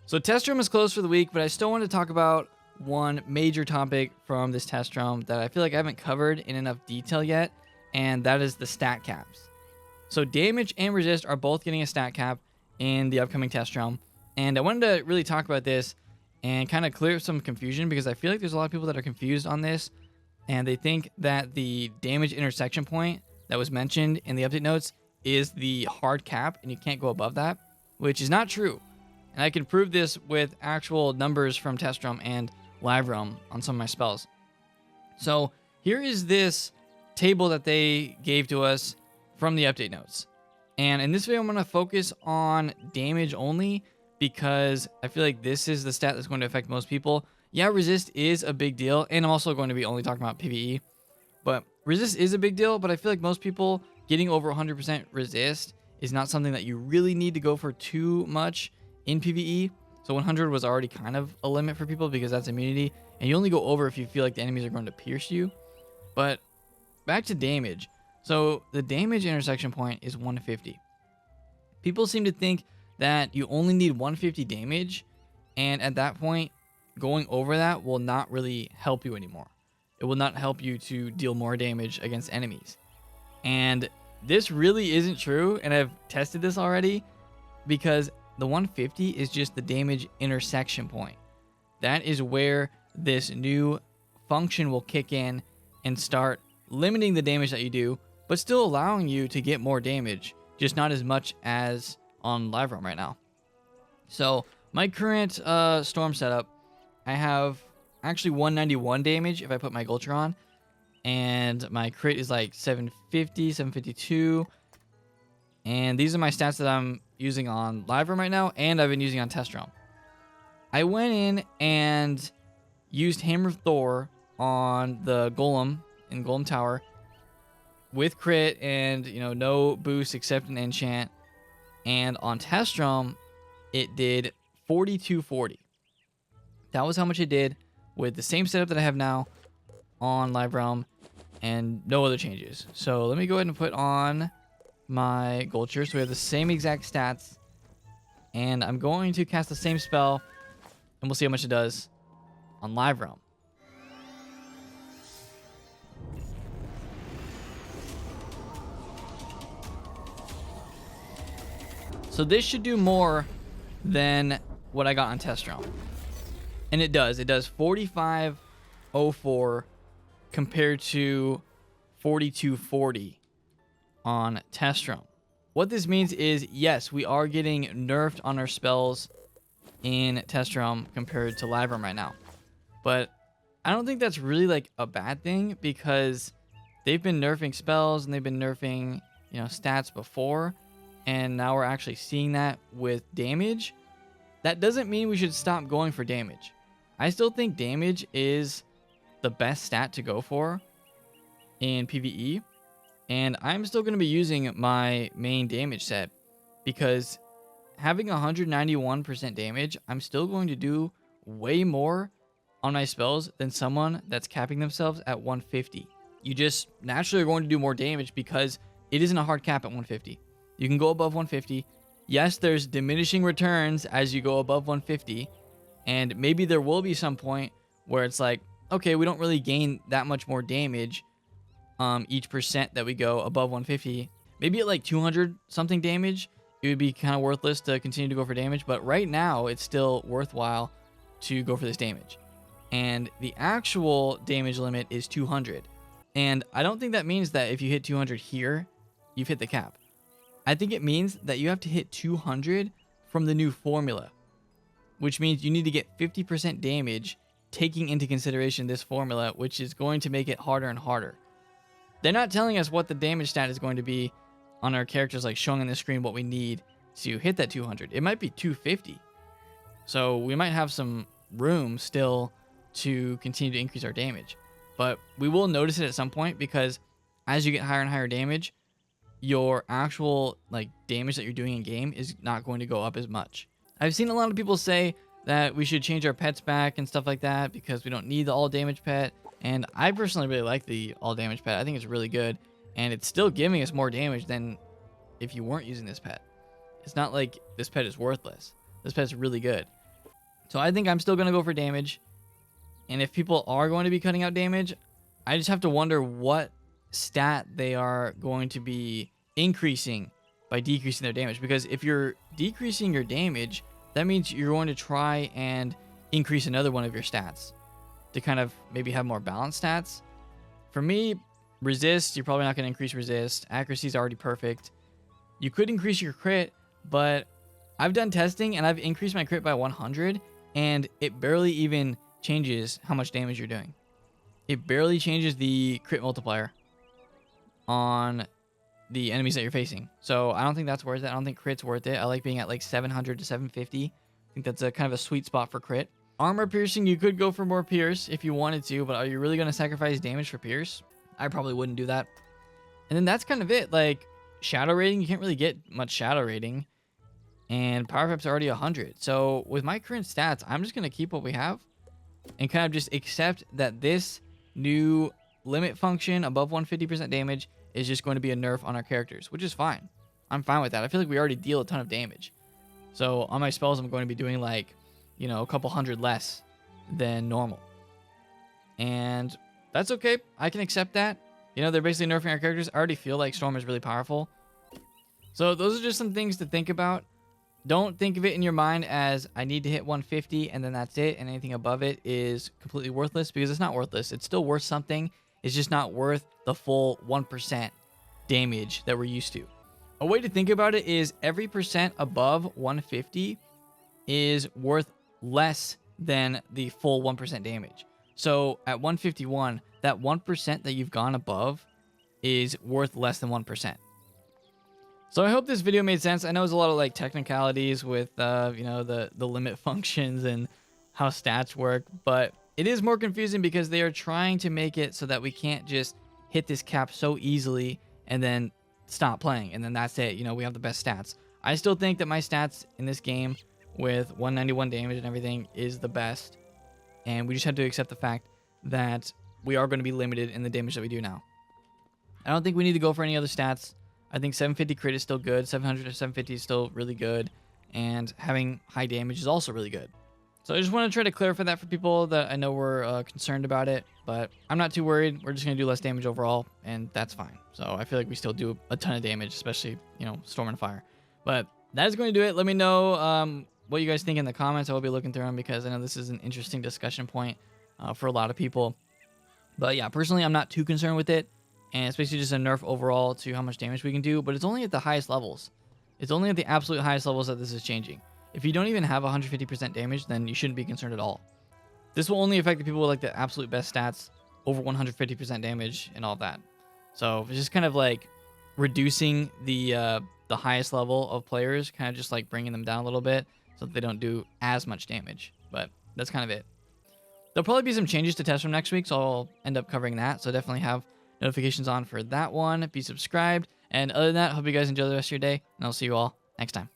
So test room is closed for the week, but I still want to talk about one major topic from this test room that I feel like I haven't covered in enough detail yet, and that is the stat caps. So damage and resist are both getting a stat cap in the upcoming test room, and I wanted to really talk about this and kind of clear up some confusion, because I feel like there's a lot of people that are confused on this, and they think that the damage intersection point that was mentioned in the update notes is the hard cap and you can't go above that, which is not true. And I can prove this with actual numbers from test room and live room on some of my spells. So here is this table that they gave to us from the update notes. And in this video, I'm going to focus on damage only, because I feel like this is the stat that's going to affect most people. Yeah, resist is a big deal, and I'm also going to be only talking about PvE. But resist is a big deal, but I feel like most people getting over 100% resist is not something that you really need to go for too much in PvE. So 100 was already kind of a limit for people because that's immunity, and you only go over if you feel like the enemies are going to pierce you. But back to damage. So the damage intersection point is 150. People seem to think that you only need 150 damage, and at that point, going over that will not really help you anymore. It will not help you to deal more damage against enemies. And this really isn't true, and I've tested this already, because the 150 is just the damage intersection point. That is where this new function will kick in and start limiting the damage that you do, but still allowing you to get more damage, just not as much as on live roam right now. So my current storm setup, I have actually 191 damage if I put my Gulcher on, and my crit is like 750, 752, and these are my stats that I'm using on live room right now, and I've been using on test room. I went in and used Hammer of Thor on the Golem in Golem Tower with crit and, you know, no boost except an enchant, and on test room it did 4240. That was how much it did with the same setup that I have now on live realm and no other changes. So let me go ahead and put on my Gulcher, so we have the same exact stats, and I'm going to cast the same spell, and we'll see how much it does on live realm. So this should do more than what I got on test realm, and it does 4504 compared to 4240 on test room. What this means is, yes, we are getting nerfed on our spells in test room compared to live room right now, but I don't think that's really like a bad thing, because they've been nerfing spells and they've been nerfing, you know, stats before, and now we're actually seeing that with damage. That doesn't mean we should stop going for damage. I still think damage is the best stat to go for in PvE, and I'm still going to be using my main damage set, because having 191% damage, I'm still going to do way more on my spells than someone that's capping themselves at 150. You just naturally are going to do more damage because it isn't a hard cap at 150. You can go above 150. Yes, there's diminishing returns as you go above 150, and maybe there will be some point where it's like, okay, we don't really gain that much more damage each percent that we go above 150. Maybe at like 200 something damage, it would be kind of worthless to continue to go for damage, but right now it's still worthwhile to go for this damage. And the actual damage limit is 200. And I don't think that means that if you hit 200 here, you've hit the cap. I think it means that you have to hit 200 from the new formula, which means you need to get 50% damage taking into consideration this formula, which is going to make it harder and harder. They're not telling us what the damage stat is going to be on our characters, like showing on the screen what we need to hit that 200. It might be 250. So we might have some room still to continue to increase our damage. But we will notice it at some point, because as you get higher and higher damage, your actual like damage that you're doing in game is not going to go up as much. I've seen a lot of people say that we should change our pets back and stuff like that because we don't need the all damage pet. And I personally really like the all damage pet. I think it's really good, and it's still giving us more damage than if you weren't using this pet. It's not like this pet is worthless. This pet is really good. So I think I'm still going to go for damage. And if people are going to be cutting out damage, I just have to wonder what stat they are going to be increasing by decreasing their damage. Because if you're decreasing your damage, that means you're going to try and increase another one of your stats to kind of maybe have more balanced stats. For me, resist, you're probably not going to increase resist. Accuracy is already perfect. You could increase your crit, but I've done testing and I've increased my crit by 100, and it barely even changes how much damage you're doing. It barely changes the crit multiplier on the enemies that you're facing. So I don't think that's worth it. I don't think crit's worth it. I like being at like 700 to 750. I think that's a kind of a sweet spot for crit. Armor piercing, you could go for more pierce if you wanted to, but are you really going to sacrifice damage for pierce? I probably wouldn't do that. And then that's kind of it. Like shadow rating, you can't really get much shadow rating. And power up's already 100. So with my current stats, I'm just going to keep what we have and kind of just accept that this new limit function above 150% damage is just going to be a nerf on our characters, which is fine. I'm fine with that. I feel like we already deal a ton of damage. So on my spells, I'm going to be doing like, you know, a couple hundred less than normal. And that's okay. I can accept that. You know, they're basically nerfing our characters. I already feel like Storm is really powerful. So those are just some things to think about. Don't think of it in your mind as I need to hit 150 and then that's it, and anything above it is completely worthless, because it's not worthless. It's still worth something. It's just not worth the full 1% damage that we're used to. A way to think about it is every percent above 150 is worth less than the full 1% damage. So at 151, that 1% that you've gone above is worth less than 1%. So I hope this video made sense. I know it's a lot of like technicalities with you know, the limit functions and how stats work, but it is more confusing because they are trying to make it so that we can't just hit this cap so easily and then stop playing and then that's it. You know, we have the best stats. I still think that my stats in this game with 191 damage and everything is the best, and we just have to accept the fact that we are going to be limited in the damage that we do now. I don't think we need to go for any other stats. I think 750 crit is still good. 700 to 750 is still really good. And having high damage is also really good. So I just want to try to clarify that for people that I know were concerned about it. But I'm not too worried. We're just going to do less damage overall, and that's fine. So I feel like we still do a ton of damage, especially, you know, Storm and Fire. But that is going to do it. Let me know what you guys think in the comments. I will be looking through them because I know this is an interesting discussion point for a lot of people. But yeah, personally, I'm not too concerned with it. And it's basically just a nerf overall to how much damage we can do. But it's only at the highest levels. It's only at the absolute highest levels that this is changing. If you don't even have 150% damage, then you shouldn't be concerned at all. This will only affect the people with like the absolute best stats over 150% damage and all that. So it's just kind of like reducing the highest level of players, kind of just like bringing them down a little bit so that they don't do as much damage. But that's kind of it. There'll probably be some changes to test from next week, so I'll end up covering that. So definitely have notifications on for that one. Be subscribed. And other than that, hope you guys enjoy the rest of your day, and I'll see you all next time.